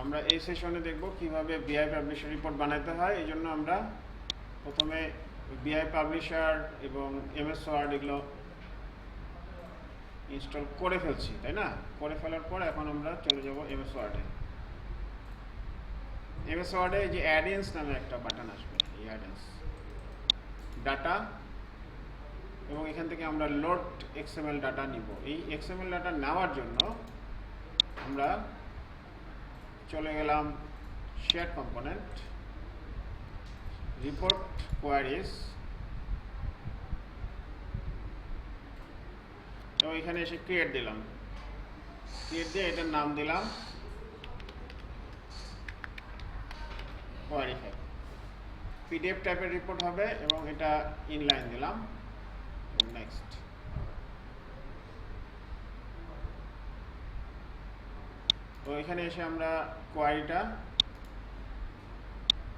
আমরা এই সেশনে দেখব কিভাবে বিআই পাবলিশার রিপোর্ট বানাতে হয়। এই জন্য আমরা প্রথমে বিআই পাবলিশার এবং এমএস ওয়ার্ড এগুলো ইনস্টল করে ফেলছি, তাই না? করে ফেলার পর এখন আমরা চলে যাব এমএস ওয়ার্ডে। এমএস ওয়ার্ডে যে অ্যাডেন্স নামে একটা বাটন আসবে, এই অ্যাডেন্স ডাটা, এবং এখান থেকে আমরা লোড এক্সএমএল ডাটা নিব। এই এক্সএমএল ডাটা নেওয়ার জন্য আমরা চলে গেলাম শেয়ার কম্পোনেন্ট, রিপোর্ট কোয়ারিজ, এবং এখানে এসে ক্রিয়েট দিলাম। ক্রিয়েট দিয়ে এটার নাম দিলাম কোয়ারি ফাইল। পিডিএফ টাইপের রিপোর্ট হবে এবং এটা ইনলাইন দিলাম, নেক্সট। তো এখানে এসে আমরা কোয়ারিটা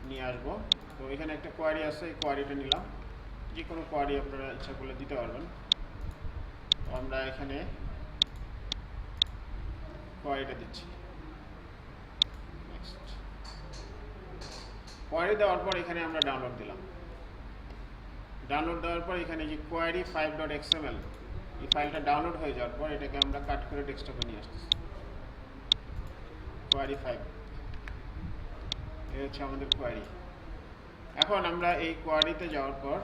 নিয়ে আসবো। তো এখানে একটা কোয়ারি আছে, এই কোয়ারিটা নিলাম। যে কোনো কোয়ারি আপনারা ইচ্ছা করলে দিতে পারবেন। তো আমরা এখানে কোয়ারিটা দিচ্ছি, নেক্সট। কোয়ারি দেওয়ার পর এখানে আমরা ডাউনলোড দিলাম। ডাউনলোড দেওয়ার পর এখানে যে কোয়ারি 5.xml, এই ফাইলটা ডাউনলোড হয়ে যাওয়ার পর এটাকে আমরা কাট করে ডেস্কটপে নিয়ে আসতেছি। কোয়ারি 5, এই হচ্ছে আমাদের কোয়ারি। এখন আমরা এই কোয়ারিতে যাওয়ার পর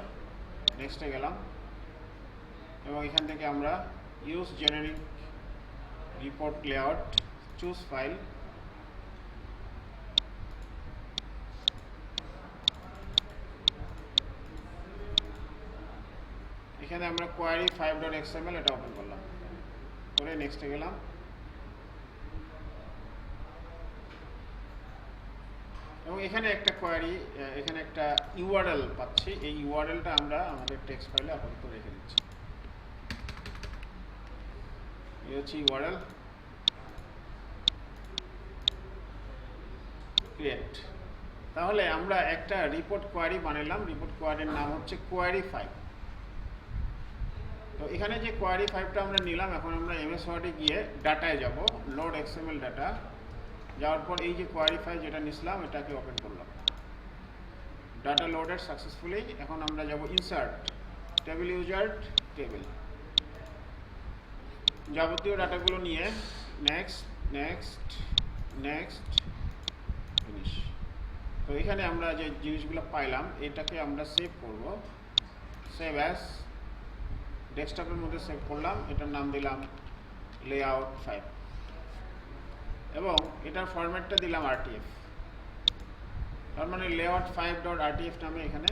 নেক্সটে গেলাম এবং এখান থেকে আমরা use generic report layout, choose file, এখানে আমরা কোয়ারি 5.xml এটা ওপেন করলাম, করে নেক্সটে গেলাম। এবং এখানে একটা কোয়ারি, এখানে একটা ইউআরএল পাচ্ছি। এই ইউআরএলটা আমরা আমাদের টেক্সট ফাইলে আপাতত রেখে দিচ্ছি। এই হচ্ছে ইউআরএল, ক্রিয়েট। তাহলে আমরা একটা রিপোর্ট কোয়ারি বানালাম। রিপোর্ট কোয়ারির নাম হচ্ছে কোয়ারি 5। তো এখানে যে কোয়ারি 5টা আমরা নিলাম, এখন আমরা এমএস ওয়ার্ডে গিয়ে ডাটায় যাব, লোড এক্সএমএল ডাটা। যাওয়ার পর এই যে কোয়ারি 5 যেটা নিছিলাম এটাকে ওপেন করলাম, ডাটা লোডেড সাকসেসফুলি। এখন আমরা যাব ইনসার্ট, টেবিল ইউজার, টেবিল, যাবতীয় ডাটাগুলো নিয়ে নেক্সট নেক্সট নেক্সট ফিনিশ। তো এখানে আমরা যে জিনিসগুলো পাইলাম এটাকে আমরা সেভ করব, সেভ অ্যাজ, ডেস্কটপের মধ্যে সেভ করলাম। এটার নাম দিলাম লেআউট 5 এবং এটার ফরম্যাটটা দিলাম RTF। তার মানে লেআউট 5.rtf নামে এখানে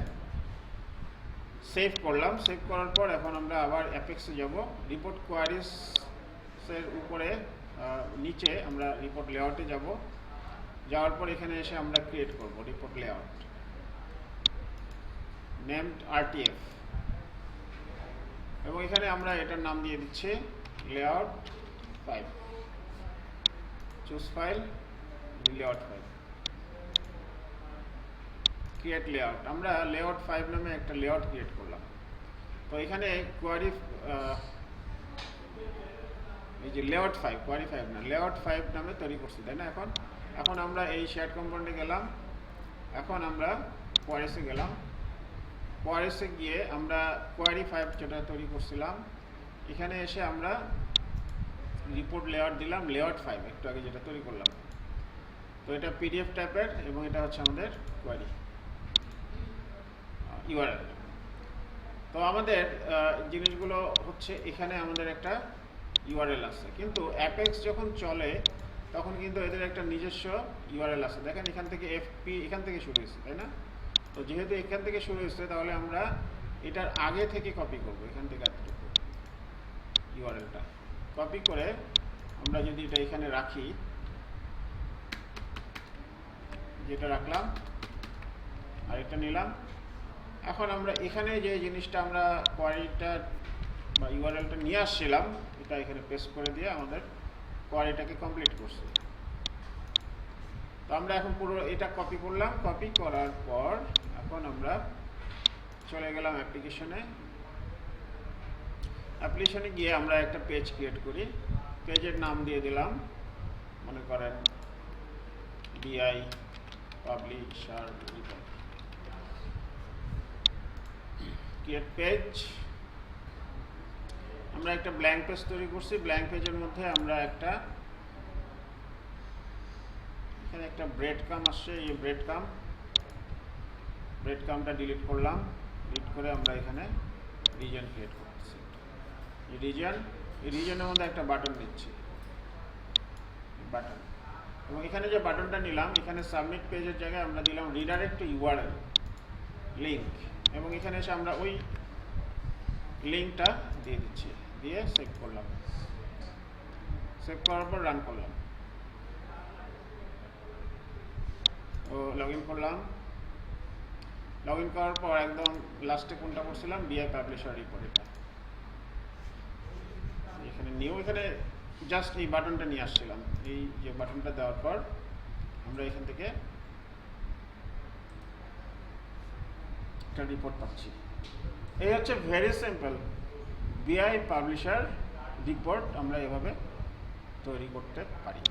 সেভ করলাম। সেভ করার পর এখন আমরা আবার অ্যাপেক্সে যাব, রিপোর্ট কোয়ারিজের উপরে নিচে আমরা রিপোর্ট লেআউটে যাব। যাওয়ার পর এখানে এসে আমরা ক্রিয়েট করব রিপোর্ট লেআউট, নেমড RTF, এবং এখানে আমরা এটার নাম দিয়ে দিচ্ছি layout 5, choose file, layout 5, create layout. আমরা লেআউট 5 নামে একটা লেআউট ক্রিয়েট করলাম। তো এখানে কোয়ারি, এই যে লেআউট 5, কোয়ারি 5 না, লেআউট 5 নামে তৈরি করছি, তাই না? এখন আমরা এই শেয়ার কম্পোনেন্টে গেলাম। এখন আমরা কোয়ারিসে গেলাম। কোয়ারিসে গিয়ে আমরা কোয়ারি 5 যেটা তৈরি করছিলাম এখানে এসে আমরা রিপোর্ট লেআউট দিলাম, লেআউট 5 একটু আগে যেটা তৈরি করলাম। তো এটা পিডিএফ টাইপের এবং এটা হচ্ছে আমাদের কোয়ারি ইউআরএল। তো আমাদের জিনিসগুলো হচ্ছে এখানে আমাদের একটা ইউআরএল আছে, কিন্তু অ্যাপেক্স যখন চলে তখন কিন্তু এদের একটা নিজস্ব ইউআরএল আছে। দেখেন এখান থেকে এফপি এখান থেকে শুরু হয়েছে, তাই না? তো যেহেতু এখান থেকে শুরু হয়েছে তাহলে আমরা এটার আগে থেকে কপি করব, এখান থেকে ইউআরএলটা কপি করে আমরা যদি এটা এখানে রাখি, যেটা রাখলাম আর এটা নিলাম। এখন আমরা এখানে যে জিনিসটা আমরা কোয়ারিটা বা ইউআরএলটা নিয়ে আসছিলাম এটা এখানে পেস্ট করে দিয়ে আমাদের কোয়ারিটাকে কমপ্লিট করছি। তো আমরা এখন পুরো এটা কপি করলাম। কপি করার পর এখন আমরা চলে গেলাম অ্যাপ্লিকেশনে। অ্যাপ্লিকেশনে গিয়ে আমরা একটা পেজ ক্রিয়েট করি। পেজের নাম দিয়ে দিলাম, মনে করেন বিআই পাবলিশার রিপোর্ট, ক্রিয়েট পেজ। আমরা একটা ব্ল্যাঙ্ক পেজ তৈরি করছি, ব্ল্যাঙ্ক পেজের মধ্যে আমরা এখানে একটা ব্রেড কাম আসছে, এই ব্রেড কামটা ডিলিট করলাম, ডিলিট করে আমরা এখানে রিজন ক্রিয়েট করতেছি। এই রিজনের মধ্যে একটা বাটন নিচ্ছি, বাটন, এবং এখানে যে বাটনটা নিলাম এখানে সাবমিট পেজের জায়গায় আমরা দিলাম রিডাইরেক্ট টু ইউআরএল লিঙ্ক, এবং এখানে এসে আমরা ওই লিঙ্কটা দিয়ে দিচ্ছি, দিয়ে সেভ করলাম, সেভ করার পর রান করলাম ও লগ ইন করলাম। লগ ইন করার পর একদম লাস্টে কোনটা করছিলাম, বিআই পাবলিশার রিপোর্ট, এটা এখানে নিউ, এখানে জাস্ট এই বাটনটা নিয়ে আসছিলাম। এই যে বাটনটা দেওয়ার পর আমরা এখান থেকে একটা রিপোর্ট পাচ্ছি। এই হচ্ছে ভেরি সিম্পল বিআই পাবলিশার রিপোর্ট, আমরা এভাবে তৈরি করতে পারি।